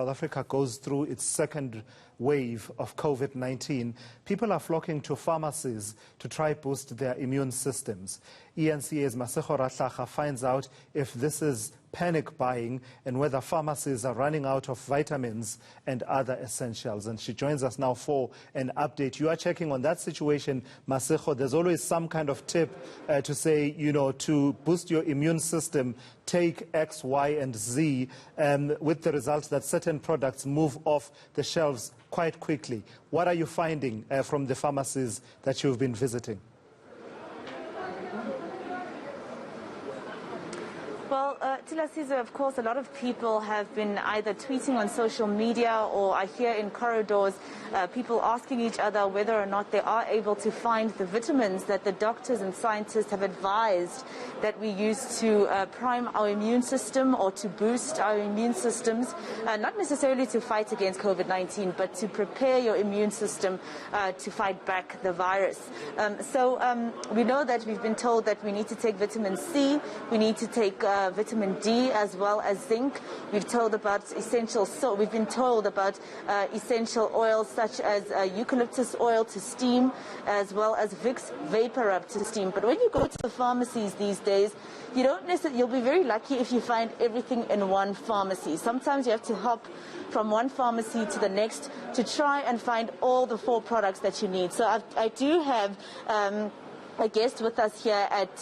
South Africa goes through its second wave of COVID-19, people are flocking to pharmacies to try boost their immune systems. eNCA's Masego Rahlaga finds out if this is panic buying and whether pharmacies are running out of vitamins and other essentials. And she joins us now for an update. You are checking on that situation, Masego. There's always some kind of tip to say, to boost your immune system, take X, Y, and Z, with the result that certain products move off the shelves quite quickly. What are you finding from the pharmacies that you've been visiting? Well, Tilasizo, of course, a lot of people have been either tweeting on social media or I hear in corridors people asking each other whether or not they are able to find the vitamins that the doctors and scientists have advised that we use to prime our immune system or to boost our immune systems, not necessarily to fight against COVID-19, but to prepare your immune system to fight back the virus. So we know that we've been told that we need to take vitamin C, we need to take vitamin D as well as zinc. We've been told about essential oils such as eucalyptus oil to steam, as well as Vicks Vapor Rub to steam. But when you go to the pharmacies these days, you don't necessarily, you'll be very lucky if you find everything in one pharmacy. Sometimes you have to hop from one pharmacy to the next to try and find all the 4 products that you need. So I do have a guest with us here at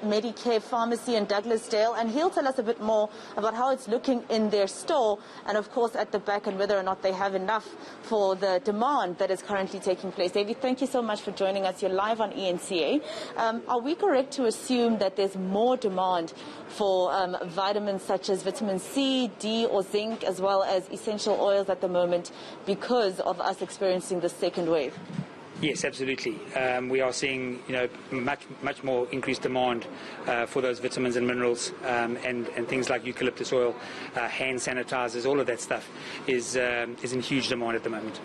Medicare Pharmacy in Douglasdale, and he'll tell us a bit more about how it's looking in their store and, of course, at the back, and whether or not they have enough for the demand that is currently taking place. David, thank you so much for joining us. You're live on eNCA. Are we correct to assume that there's more demand for vitamins such as vitamin C, D, or zinc, as well as essential oils at the moment because of us experiencing the second wave? Yes, absolutely. We are seeing, much more increased demand for those vitamins and minerals, and things like eucalyptus oil, hand sanitizers. All of that stuff is in huge demand at the moment.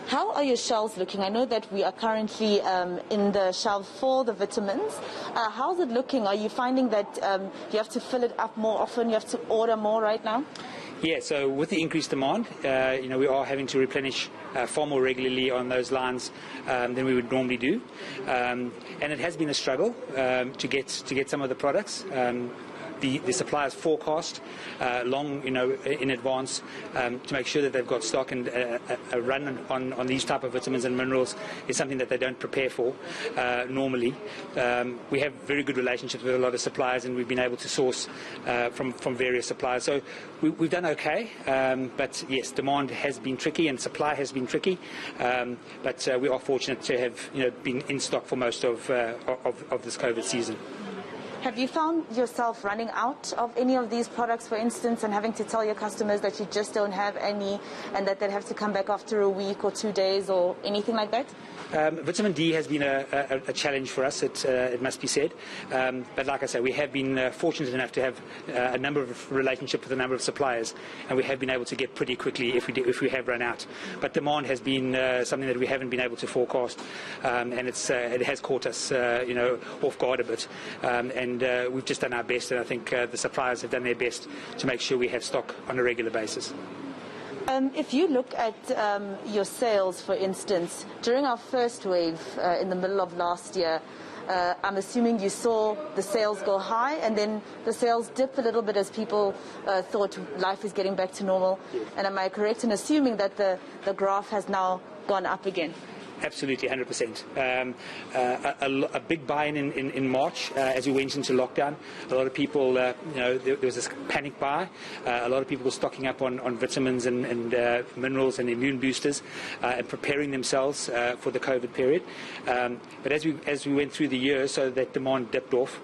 How are your shelves looking? I know that we are currently in the shelf for the vitamins. How's it looking? Are you finding that you have to fill it up more often? You have to order more right now? Yeah, so with the increased demand, we are having to replenish far more regularly on those lines than we would normally do, and it has been a struggle to get some of the products. The suppliers forecast long, in advance to make sure that they've got stock, and a run on these type of vitamins and minerals is something that they don't prepare for normally. We have very good relationships with a lot of suppliers, and we've been able to source from various suppliers. So we've done okay, but yes, demand has been tricky and supply has been tricky. But we are fortunate to have been in stock for most of this COVID season. Have you found yourself running out of any of these products, for instance, and having to tell your customers that you just don't have any and that they'll have to come back after a week or 2 days or anything like that? Vitamin D has been a challenge for us, it must be said. But like I say, we have been fortunate enough to have a number of relationships with a number of suppliers, and we have been able to get pretty quickly if we have run out. But demand has been something that we haven't been able to forecast, and it has caught us off guard a bit. And we've just done our best, and I think the suppliers have done their best to make sure we have stock on a regular basis. If you look at your sales, for instance, during our first wave in the middle of last year, I'm assuming you saw the sales go high and then the sales dip a little bit as people thought life is getting back to normal. Yes. And am I correct in assuming that the graph has now gone up again? Absolutely, 100%. A big buy-in in March as we went into lockdown. A lot of people, there was this panic buy. A lot of people were stocking up on vitamins and minerals and immune boosters and preparing themselves for the COVID period. But as we went through the year, so that demand dipped off.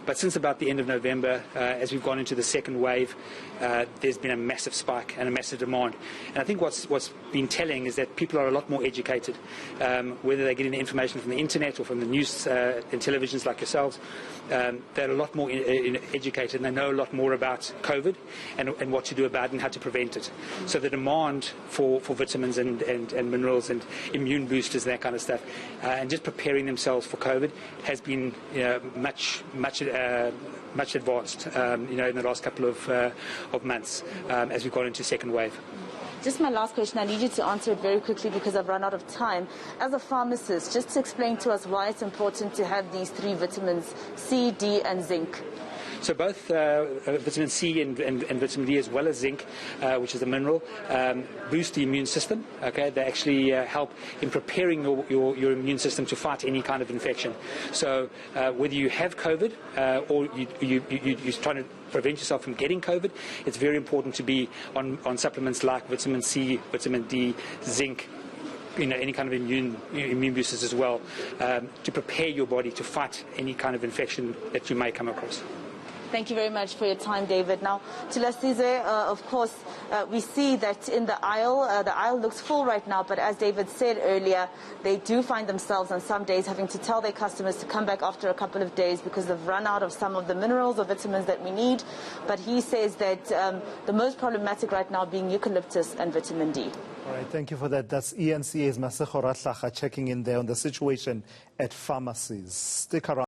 But since about the end of November, as we've gone into the second wave, there's been a massive spike and a massive demand. And I think what's been telling is that people are a lot more educated, whether they're getting the information from the internet or from the news and televisions like yourselves. They're a lot more educated, and they know a lot more about COVID and what to do about it and how to prevent it. So the demand for vitamins and minerals and immune boosters, that kind of stuff, and just preparing themselves for COVID has been much much advanced, in the last couple of months as we've gone into second wave. Just my last question, I need you to answer it very quickly because I've run out of time. As a pharmacist, just to explain to us why it's important to have these 3 vitamins, C, D and zinc. So both vitamin C and vitamin D, as well as zinc, which is a mineral, boost the immune system. Okay, they actually help in preparing your immune system to fight any kind of infection. So whether you have COVID or you're trying to prevent yourself from getting COVID, it's very important to be on supplements like vitamin C, vitamin D, zinc, any kind of immune boosters as well, to prepare your body to fight any kind of infection that you may come across. Thank you very much for your time, David. Now, to Lasize, of course, we see that in the aisle looks full right now, but as David said earlier, they do find themselves on some days having to tell their customers to come back after a couple of days because they've run out of some of the minerals or vitamins that we need. But he says that the most problematic right now being eucalyptus and vitamin D. All right, thank you for that. That's eNCA's Masego Rahlaga checking in there on the situation at pharmacies. Stick around.